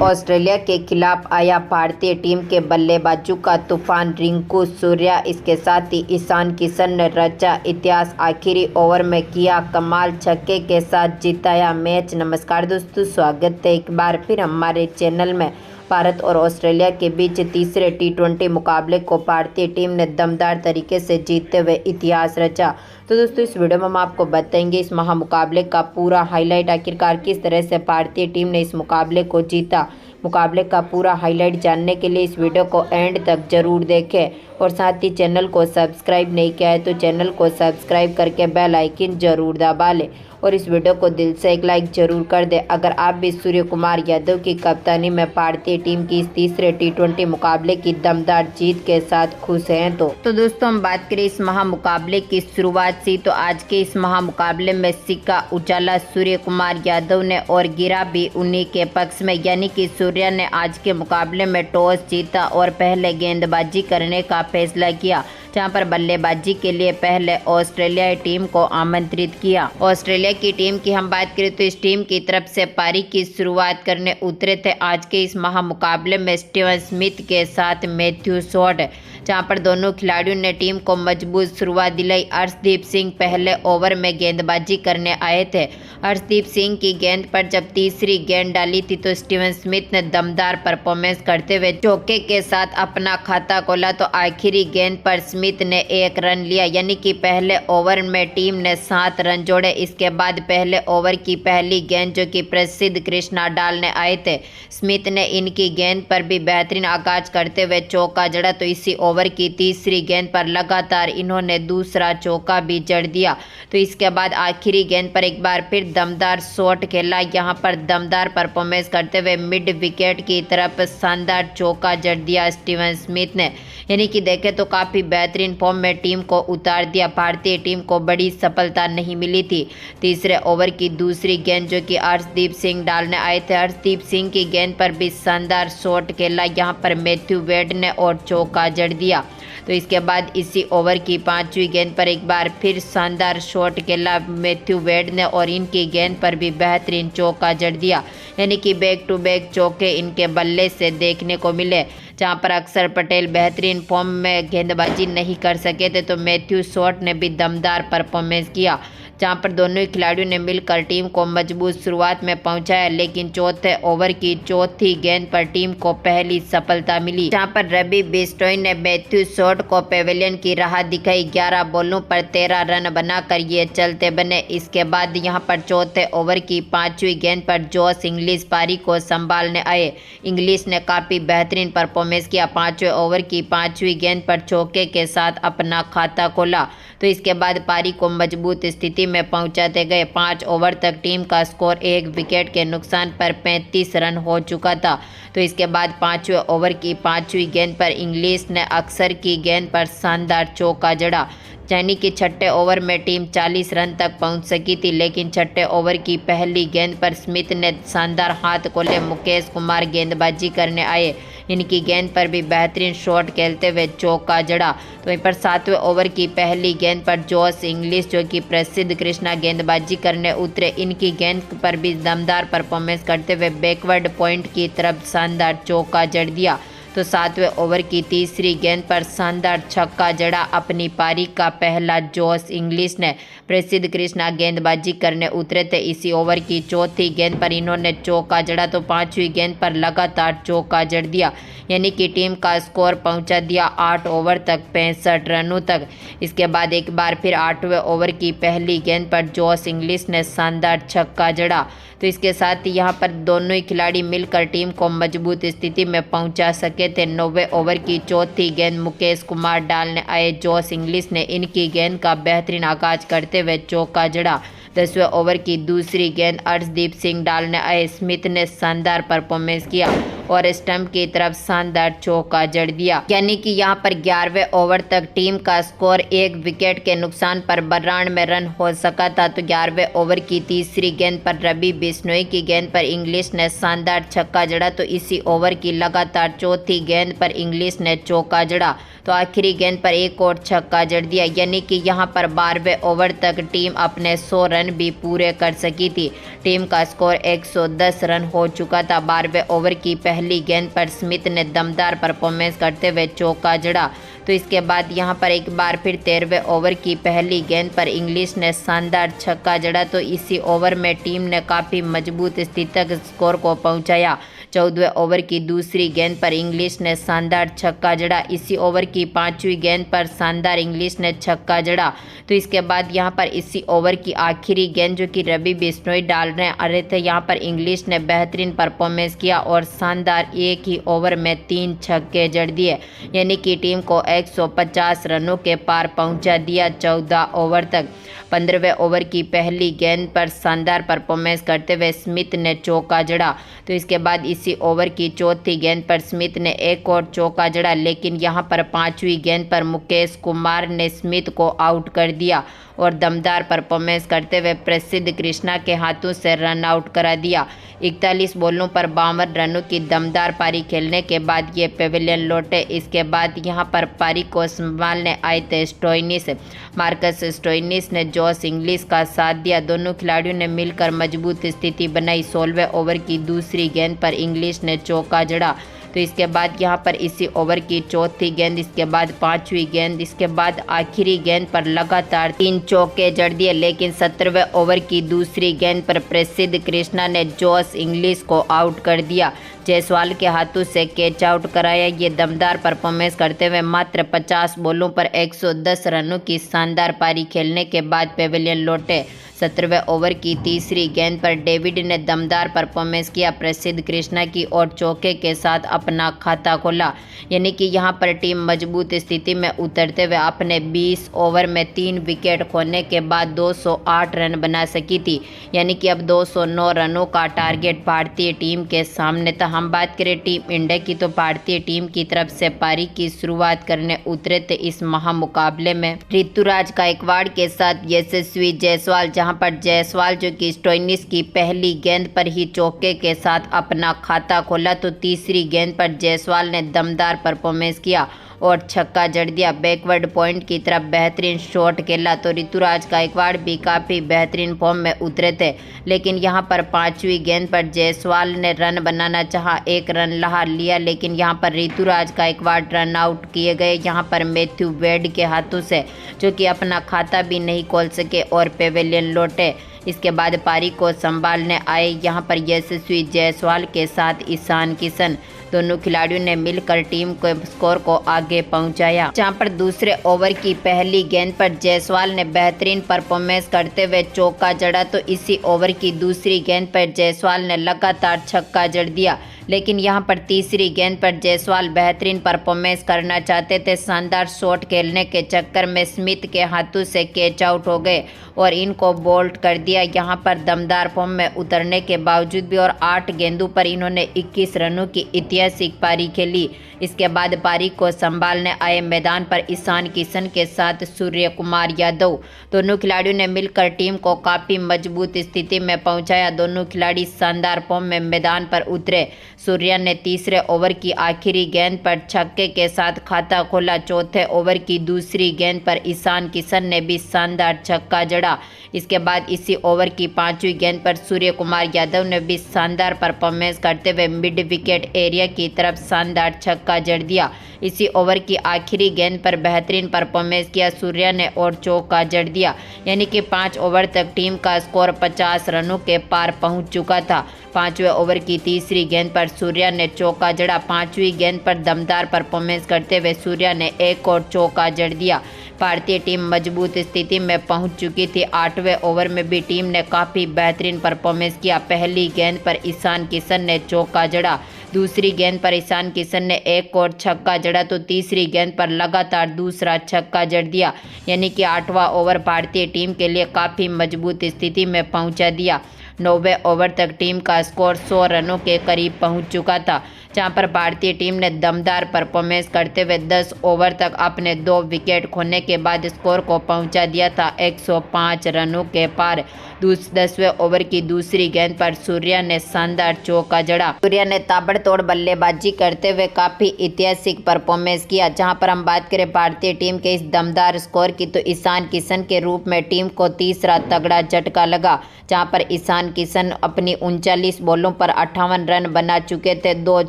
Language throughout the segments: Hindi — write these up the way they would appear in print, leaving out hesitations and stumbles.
ऑस्ट्रेलिया के खिलाफ आया भारतीय टीम के बल्लेबाजों का तूफान। रिंकू सूर्या, इसके साथ ही ईशान किशन ने रचा इतिहास। आखिरी ओवर में किया कमाल, छक्के के साथ जिताया मैच। नमस्कार दोस्तों, स्वागत है एक बार फिर हमारे चैनल में। भारत और ऑस्ट्रेलिया के बीच तीसरे टी20 मुकाबले को भारतीय टीम ने दमदार तरीके से जीतते हुए इतिहास रचा। तो दोस्तों, इस वीडियो में हम आपको बताएंगे इस महामुकाबले का पूरा हाईलाइट, आखिरकार किस तरह से भारतीय टीम ने इस मुकाबले को जीता। मुकाबले का पूरा हाईलाइट जानने के लिए इस वीडियो को एंड तक जरूर देखें और साथ ही चैनल को सब्सक्राइब नहीं किया है तो चैनल को सब्सक्राइब करके बेल आइकन जरूर दबा लें और इस वीडियो को दिल से एक लाइक जरूर कर दें अगर आप भी सूर्य कुमार यादव की कप्तानी में भारतीय टीम की इस तीसरे टी20 मुकाबले की दमदार जीत के साथ खुश हैं। तो दोस्तों, हम बात करें इस महामुकाबले की शुरुआत से, तो आज के इस महामुकाबले में सिक्का उछाला सूर्य कुमार यादव ने और गिरा भी उन्हीं के पक्ष में, यानी कि सूर्या ने आज के मुकाबले में टॉस जीता और पहले गेंदबाजी करने का फैसला किया, जहां पर बल्लेबाजी के लिए पहले ऑस्ट्रेलियाई टीम को आमंत्रित किया। ऑस्ट्रेलिया की टीम की हम बात करें तो इस टीम की तरफ से पारी की शुरुआत करने उतरे थे आज के इस महामुकाबले में स्टीवन स्मिथ के साथ मैथ्यू शॉट, जहां पर दोनों खिलाड़ियों ने टीम को मजबूत शुरुआत दिलाई। अर्शदीप सिंह पहले ओवर में गेंदबाजी करने आए थे। अर्शदीप सिंह की गेंद पर जब तीसरी गेंद डाली थी तो स्टीवन स्मिथ ने दमदार परफॉर्मेंस करते हुए चौके के साथ अपना खाता खोला, तो आखिरी गेंद पर स्मिथ ने 1 रन लिया, यानी कि पहले ओवर में टीम ने 7 रन जोड़े। इसके बाद पहले ओवर की पहली गेंद जो कि प्रसिद्ध कृष्णा डालने आए थे, स्मिथ ने इनकी गेंद पर भी बेहतरीन आगाज करते हुए चौका जड़ा, तो इसी ओवर की तीसरी गेंद पर लगातार इन्होंने दूसरा चौका भी जड़ दिया। तो इसके बाद आखिरी गेंद पर एक बार फिर दमदार शॉट खेला, यहां पर दमदार परफॉर्मेंस करते हुए मिड विकेट की तरफ शानदार चौका जड़ दिया स्टीवन स्मिथ ने, यानी कि देखें तो काफ़ी बेहतरीन फॉर्म में टीम को उतार दिया। भारतीय टीम को बड़ी सफलता नहीं मिली थी। तीसरे ओवर की दूसरी गेंद जो कि अर्शदीप सिंह डालने आए थे, अर्शदीप सिंह की गेंद पर भी शानदार शॉट खेला, यहां पर मैथ्यू वेड ने और चौका जड़ दिया। तो इसके बाद इसी ओवर की 5वीं गेंद पर एक बार फिर शानदार शॉट खेला मैथ्यू वेड ने और इनकी गेंद पर भी बेहतरीन चौका जड़ दिया, यानी कि बैक टू बैक चौके इनके बल्ले से देखने को मिले। जहां पर अक्षर पटेल बेहतरीन फॉर्म में गेंदबाजी नहीं कर सके थे तो मैथ्यू शॉट ने भी दमदार परफॉर्मेंस किया, जहां पर दोनों ही खिलाड़ियों ने मिलकर टीम को मजबूत शुरुआत में पहुंचाया। लेकिन चौथे ओवर की चौथी गेंद पर टीम को पहली सफलता मिली, जहां पर रवि बिश्नोई ने मैथ्यू शॉट को पेविलियन की राह दिखाई। 11 बॉलों पर 13 रन बनाकर ये चलते बने। इसके बाद यहां पर चौथे ओवर की 5वीं गेंद पर जोश इंग्लिश पारी को संभालने आए। इंग्लिश ने काफ़ी बेहतरीन परफॉर्मेंस किया। 5वें ओवर की 5वीं गेंद पर चौके के साथ अपना खाता खोला, तो इसके बाद पारी को मजबूत स्थिति में पहुंचाते गए। 5 ओवर तक टीम का स्कोर 1 विकेट के नुकसान पर 35 रन हो चुका था। तो इसके बाद 5वें ओवर की 5वीं गेंद पर इंग्लिश ने अक्षर की गेंद पर शानदार चौका जड़ा, यानी कि छठे ओवर में टीम 40 रन तक पहुंच सकी थी। लेकिन छठे ओवर की पहली गेंद पर स्मिथ ने शानदार हाथ खोले। मुकेश कुमार गेंदबाजी करने आए, इनकी गेंद पर भी बेहतरीन शॉट खेलते हुए चौका जड़ा। तो वहीं पर 7वें ओवर की पहली गेंद पर जोश इंग्लिश जो कि प्रसिद्ध कृष्णा गेंदबाजी करने उतरे, इनकी गेंद पर भी दमदार परफॉर्मेंस करते हुए बैकवर्ड पॉइंट की तरफ शानदार चौका जड़ दिया। तो 7वें ओवर की तीसरी गेंद पर शानदार छक्का जड़ा। अपनी पारी का पहला जोश इंग्लिश ने प्रसिद्ध कृष्णा गेंदबाजी करने उतरे थे। इसी ओवर की चौथी गेंद पर इन्होंने चौका जड़ा, तो 5वीं गेंद पर लगातार चौका जड़ दिया, यानी कि टीम का स्कोर पहुंचा दिया 8 ओवर तक 65 रनों तक। इसके बाद एक बार फिर 8वें ओवर की पहली गेंद पर जोश इंग्लिश ने शानदार छक्का जड़ा। तो इसके साथ ही यहाँ पर दोनों ही खिलाड़ी मिलकर टीम को मजबूत स्थिति में पहुंचा सके थे। 9वें ओवर की चौथी गेंद मुकेश कुमार डालने आए। जोश इंग्लिश ने इनकी गेंद का बेहतरीन आगाज करते हुए चौका जड़ा। 10वें ओवर की दूसरी गेंद अर्शदीप सिंह डालने आए। स्मिथ ने शानदार परफॉर्मेंस किया और स्टंप की तरफ शानदार चौका जड़ दिया, यानी कि यहां पर 11वें ओवर तक टीम का स्कोर 1 विकेट के नुकसान पर 92 रन हो सका था। तो 11वें ओवर की तीसरी गेंद पर रवि बिश्नोई की गेंद पर इंग्लिश ने शानदार छक्का जड़ा, तो इसी ओवर की लगातार चौथी गेंद पर इंग्लिश ने चौका जड़ा। तो तो आखिरी गेंद पर एक और छक्का जड़ दिया, यानी कि यहां पर 12वें ओवर तक टीम अपने 100 रन भी पूरे कर सकी थी। टीम का स्कोर 110 रन हो चुका था। 12वें ओवर की पहली गेंद पर स्मिथ ने दमदार परफॉर्मेंस करते हुए चौका जड़ा। तो इसके बाद यहां पर एक बार फिर 13वें ओवर की पहली गेंद पर इंग्लिश ने शानदार छक्का जड़ा। तो इसी ओवर में टीम ने काफ़ी मजबूत स्थिति तक स्कोर को पहुंचाया। 14वें ओवर की दूसरी गेंद पर इंग्लिश ने शानदार छक्का जड़ा। इसी ओवर की 5वीं गेंद पर शानदार इंग्लिश ने छक्का जड़ा। तो इसके बाद यहां पर इसी ओवर की आखिरी गेंद जो कि रवि बिश्नोई डाल रहे थे, यहां पर इंग्लिश ने बेहतरीन परफॉर्मेंस किया और शानदार एक ही ओवर में 3 छक्के जड़ दिए, यानी कि टीम को 150 रनों के पार पहुंचा दिया 14 ओवर तक। 15वें ओवर की पहली गेंद पर शानदार परफॉर्मेंस करते हुए स्मिथ ने चौका जड़ा। तो इसके बाद इसी ओवर की चौथी गेंद पर स्मिथ ने एक और चौका जड़ा, लेकिन यहां पर 5वीं गेंद पर मुकेश कुमार ने स्मिथ को आउट कर दिया और दमदार परफॉर्मेंस करते हुए प्रसिद्ध कृष्णा के हाथों से रन आउट करा दिया। 41 बॉलों पर 52 रनों की दमदार पारी खेलने के बाद ये पेविलियन लौटे। इसके बाद यहां पर पारी को संभालने आए थे स्टोइनिस। मार्कस स्टोइनिस ने जॉस इंग्लिश का साथ दिया। दोनों खिलाड़ियों ने मिलकर मजबूत स्थिति बनाई। 16वें ओवर की दूसरी गेंद पर इंग्लिश ने चौका जड़ा। तो इसके बाद यहां पर इसी ओवर की चौथी गेंद, इसके बाद 5वीं गेंद, इसके बाद आखिरी गेंद पर लगातार 3 चौके जड़ दिए, लेकिन 17वें ओवर की दूसरी गेंद पर प्रसिद्ध कृष्णा ने जॉस इंग्लिश को आउट कर दिया। जायसवाल के हाथों से कैच आउट कराया। ये दमदार परफॉर्मेंस करते हुए मात्र 50 बॉलों पर 110 रनों की शानदार पारी खेलने के बाद पेविलियन लौटे। 17वें ओवर की तीसरी गेंद पर डेविड ने दमदार परफॉर्मेंस किया। प्रसिद्ध कृष्णा की और चौके के साथ अपना खाता खोला, यानी कि यहां पर टीम मजबूत स्थिति में उतरते हुए अपने 20 ओवर में 3 विकेट खोने के बाद 208 रन बना सकी थी, यानी कि अब 209 रनों का टारगेट भारतीय टीम के सामने था। हम बात करें टीम इंडिया की, तो भारतीय टीम की तरफ से पारी की शुरुआत करने उतरे थे इस महामुकाबले में ऋतुराज गायकवाड़ के साथ यशस्वी जायसवाल, जहां पर जायसवाल जो कि स्टोइनिस की पहली गेंद पर ही चौके के साथ अपना खाता खोला। तो तीसरी गेंद पर जायसवाल ने दमदार परफॉर्मेंस किया और छक्का जड़ दिया। बैकवर्ड पॉइंट की तरफ बेहतरीन शॉट खेला। तो ऋतुराज गायकवाड़ भी काफ़ी बेहतरीन फॉर्म में उतरे थे, लेकिन यहां पर 5वीं गेंद पर जायसवाल ने रन बनाना चाहा, 1 रन लहा लिया, लेकिन यहां पर ऋतुराज गायकवाड़ रन आउट किए गए। यहां पर मैथ्यू वेड के हाथों से, जो कि अपना खाता भी नहीं खोल सके और पेविलियन लौटे। इसके बाद पारी को संभालने आए यहां पर यशस्वी जायसवाल के साथ ईशान किशन। दोनों खिलाड़ियों ने मिलकर टीम को स्कोर को आगे पहुंचाया, जहां पर दूसरे ओवर की पहली गेंद पर जायसवाल ने बेहतरीन परफॉर्मेंस करते हुए चौका जड़ा। तो इसी ओवर की दूसरी गेंद पर जायसवाल ने लगातार छक्का जड़ दिया, लेकिन यहां पर तीसरी गेंद पर जायसवाल बेहतरीन परफॉर्मेंस करना चाहते थे। शानदार शॉट खेलने के चक्कर में स्मिथ के हाथों से कैच आउट हो गए और इनको बोल्ड कर दिया। यहां पर दमदार फॉर्म में उतरने के बावजूद भी और 8 गेंदों पर इन्होंने 21 रनों की ऐतिहासिक पारी खेली। इसके बाद पारी को संभालने आए मैदान पर ईशान किशन के साथ सूर्य कुमार यादव। दोनों खिलाड़ियों ने मिलकर टीम को काफ़ी मजबूत स्थिति में पहुंचाया। दोनों खिलाड़ी शानदार फॉर्म में मैदान पर उतरे। सूर्या ने तीसरे ओवर की आखिरी गेंद पर छक्के के साथ खाता खोला। चौथे ओवर की दूसरी गेंद पर ईशान किशन ने भी शानदार छक्का जड़ा। इसके बाद इसी ओवर की 5वीं गेंद पर सूर्य कुमार यादव ने भी शानदार परफॉर्मेंस करते हुए मिड विकेट एरिया की तरफ शानदार छक्का जड़ दिया। इसी ओवर की आखिरी गेंद पर बेहतरीन परफॉर्मेंस किया सूर्या ने और चौका जड़ दिया, यानी कि 5 ओवर तक टीम का स्कोर 50 रनों के पार पहुंच चुका था। 5वें ओवर की तीसरी गेंद पर सूर्या ने चौका जड़ा। 5वीं गेंद पर दमदार परफॉर्मेंस करते हुए सूर्या ने एक और चौका जड़ दिया। भारतीय टीम मजबूत स्थिति में पहुंच चुकी थी। 8वें ओवर में भी टीम ने काफ़ी बेहतरीन परफॉर्मेंस किया। पहली गेंद पर ईशान किशन ने चौका जड़ा। दूसरी गेंद पर ईशान किशन ने एक और छक्का जड़ा। तो तीसरी गेंद पर लगातार दूसरा छक्का जड़ दिया, यानी कि 8वां ओवर भारतीय टीम के लिए काफ़ी मजबूत स्थिति में पहुंचा दिया। 9वें ओवर तक टीम का स्कोर 100 रनों के करीब पहुंच चुका था, जहां पर भारतीय टीम ने दमदार परफॉर्मेंस करते हुए 10 ओवर तक अपने 2 विकेट खोने के बाद स्कोर को पहुंचा दिया था 105 रनों के पार। 10वें ओवर की दूसरी गेंद पर सूर्या ने शानदार चौका जड़ा। सूर्या ने ताबड़तोड़ बल्लेबाजी करते हुए काफी ऐतिहासिक परफॉर्मेंस किया। जहां पर हम बात करें भारतीय टीम के इस दमदार स्कोर की, तो ईशान किशन के रूप में टीम को तीसरा तगड़ा झटका लगा, जहां पर ईशान किशन अपनी 39 बॉलों पर 58 रन बना चुके थे। 2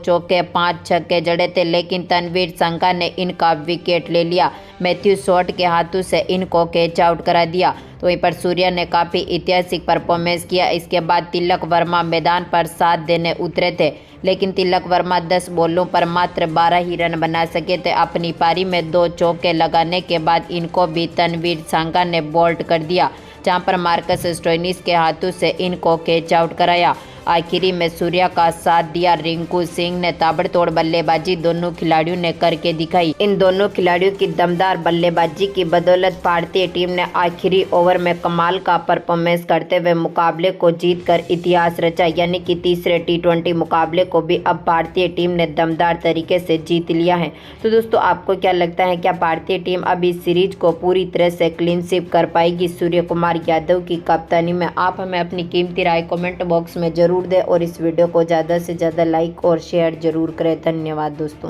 चौके 5 छक्के जड़े थे, लेकिन तनवीर संघा ने इनका विकेट ले लिया। मैथ्यू शॉट के हाथों से इनको कैच आउट करा दिया। तो वहीं पर सूर्या ने काफ़ी ऐतिहासिक परफॉर्मेंस किया। इसके बाद तिलक वर्मा मैदान पर साथ देने उतरे थे, लेकिन तिलक वर्मा 10 बॉलों पर मात्र 12 ही रन बना सके थे। अपनी पारी में 2 चौके लगाने के बाद इनको भी तनवीर संघा ने बोल्ड कर दिया, जहां पर मार्कस स्टोइनिस के हाथों से इनको कैच आउट कराया। आखिरी में सूर्या का साथ दिया रिंकू सिंह ने। ताबड़तोड़ बल्लेबाजी दोनों खिलाड़ियों ने करके दिखाई। इन दोनों खिलाड़ियों की दमदार बल्लेबाजी की बदौलत भारतीय टीम ने आखिरी ओवर में कमाल का परफॉर्मेंस करते हुए मुकाबले को जीतकर इतिहास रचा, यानी कि तीसरे T20 मुकाबले को भी अब भारतीय टीम ने दमदार तरीके से जीत लिया है। तो दोस्तों, आपको क्या लगता है, क्या भारतीय टीम अब इस सीरीज को पूरी तरह से क्लीन स्वीप कर पाएगी सूर्य कुमार यादव की कप्तानी में? आप हमें अपनी कीमती राय कमेंट बॉक्स में जरूर दें और इस वीडियो को ज़्यादा से ज़्यादा लाइक और शेयर जरूर करें। धन्यवाद दोस्तों।